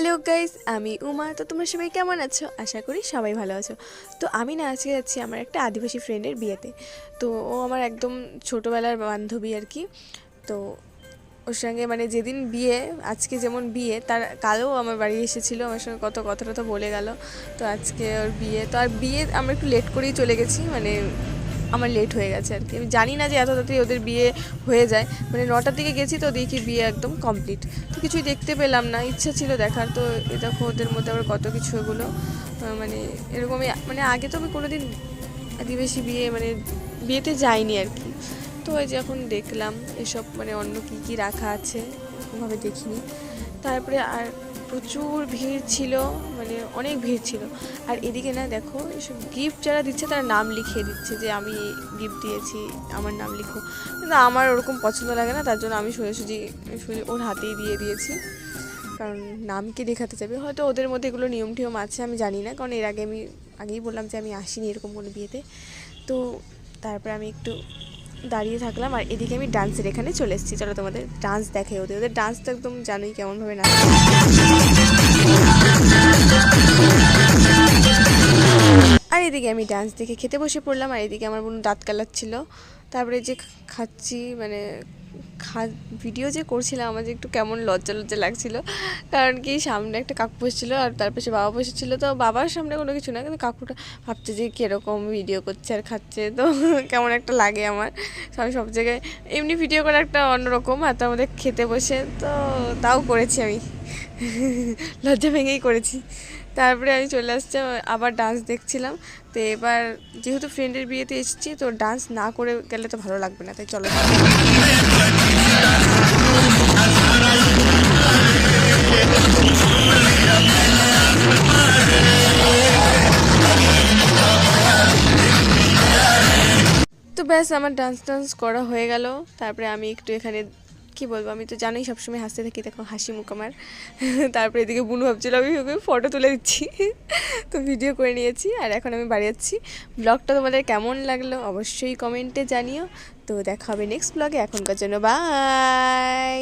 Hello guys, আমি উমা। তো তোমরা সবাই কেমন আছো? আশা করি সবাই ভালো আছো। তো আমি না আজকে যাচ্ছি আমার একটা আদিবাসী ফ্রেন্ডের বিয়েতে। তো ও আমার একদম ছোটোবেলার বান্ধবী আর কি। তো ওর সঙ্গে মানে যেদিন বিয়ে, আজকে যেমন বিয়ে, তার কালও আমার বাড়ি এসেছিলো, আমার সঙ্গে কত কথা টথা বলে গেল। তো আজকে ওর বিয়ে, তো আর বিয়ে আমরা একটু লেট করেই চলে গেছি, মানে আমার লেট হয়ে গেছে আর কি। আমি জানি না যে এত তাড়াতাড়ি ওদের বিয়ে হয়ে যায়, মানে 9টার দিকে গেছি তো দেখি বিয়ে একদম কমপ্লিট। তো কিছুই দেখতে পেলাম না, ইচ্ছা ছিল দেখার। তো এ দেখো ওদের মধ্যে আবার কত কিছু এগুলো, মানে এরকমই, মানে আগে তো আমি কোনোদিন আদিবাসী বিয়ে মানে বিয়েতে যাইনি আর কি। তো ওই যখন দেখলাম এসব, মানে অন্য কী কী রাখা আছে এরকমভাবে দেখিনি। তারপরে আর প্রচুর ভিড় ছিল, মানে অনেক ভিড় ছিল। আর এদিকে না দেখো, এসব গিফট যারা দিচ্ছে তারা নাম লিখিয়ে দিচ্ছে যে আমি গিফট দিয়েছি, আমার নাম লিখো। কিন্তু আমার ওরকম পছন্দ লাগে না, তার জন্য আমি সোজাসুজি ওর হাতেই দিয়ে দিয়েছি। কারণ নামকে দেখাতে যাবে, হয়তো ওদের মধ্যে এগুলো নিয়ম টিয়ম আছে, আমি জানি না। কারণ এর আগে আমি আগেই বললাম যে আমি আসিনি এরকম কোনো বিয়েতে। তো তারপরে আমি একটু দাঁড়িয়ে থাকলাম, আর এদিকে আমি ডান্সের এখানে চলে এসেছি। চলো তোমাদের ডান্স দেখে। ওদের ডান্স তো একদম জানোই কেমনভাবে নাচে। আর এদিকে আমি ডান্স দেখে খেতে বসে পড়লাম, আর এদিকে আমার বোন দাঁত কালাচ্ছিল। তারপরে যে খাচ্ছি, মানে ভিডিও যে করছিলাম, আমার যে একটু কেমন লজ্জা লজ্জা লাগছিল। কারণ কি, সামনে একটা কাকু বসেছিলো আর তার পাশে বাবা বসেছিলো। তো বাবার সামনে কোনো কিছু না, কিন্তু কাকুটা ভাবছে যে কীরকম ভিডিও করছে আর খাচ্ছে, তো কেমন একটা লাগে আমার। আমি সব জায়গায় এমনি ভিডিও করা একটা অন্যরকম, আর তার মধ্যে খেতে বসে তো তাও করেছি আমি, লজ্জা ভেঙেই করেছি। তারপরে আমি চলে আসছি, আবার ডান্স দেখছিলাম। তো এবার যেহেতু ফ্রেন্ডের বিয়েতে এসেছি, তো ডান্স না করে গেলে তো ভালো লাগবে না, তাই চলো। তো ব্যাস, আমার ডান্স করা হয়ে গেল। তারপরে আমি একটু এখানে কি বলবো, আমি তো জানোই সবসময় হাসতে থাকি, দেখো হাসি মুখ আমার। তারপরে এদিকে বুনু ভাবছিল আমি ওকে ফটো তুলে দিচ্ছি, তো ভিডিও করে নিয়েছি। আর এখন আমি বাড়ি যাচ্ছি। ব্লগটা তোমাদের কেমন লাগলো অবশ্যই কমেন্টে জানিও। তো দেখা হবে নেক্সট ব্লগে, এখনকার জন্য বাই।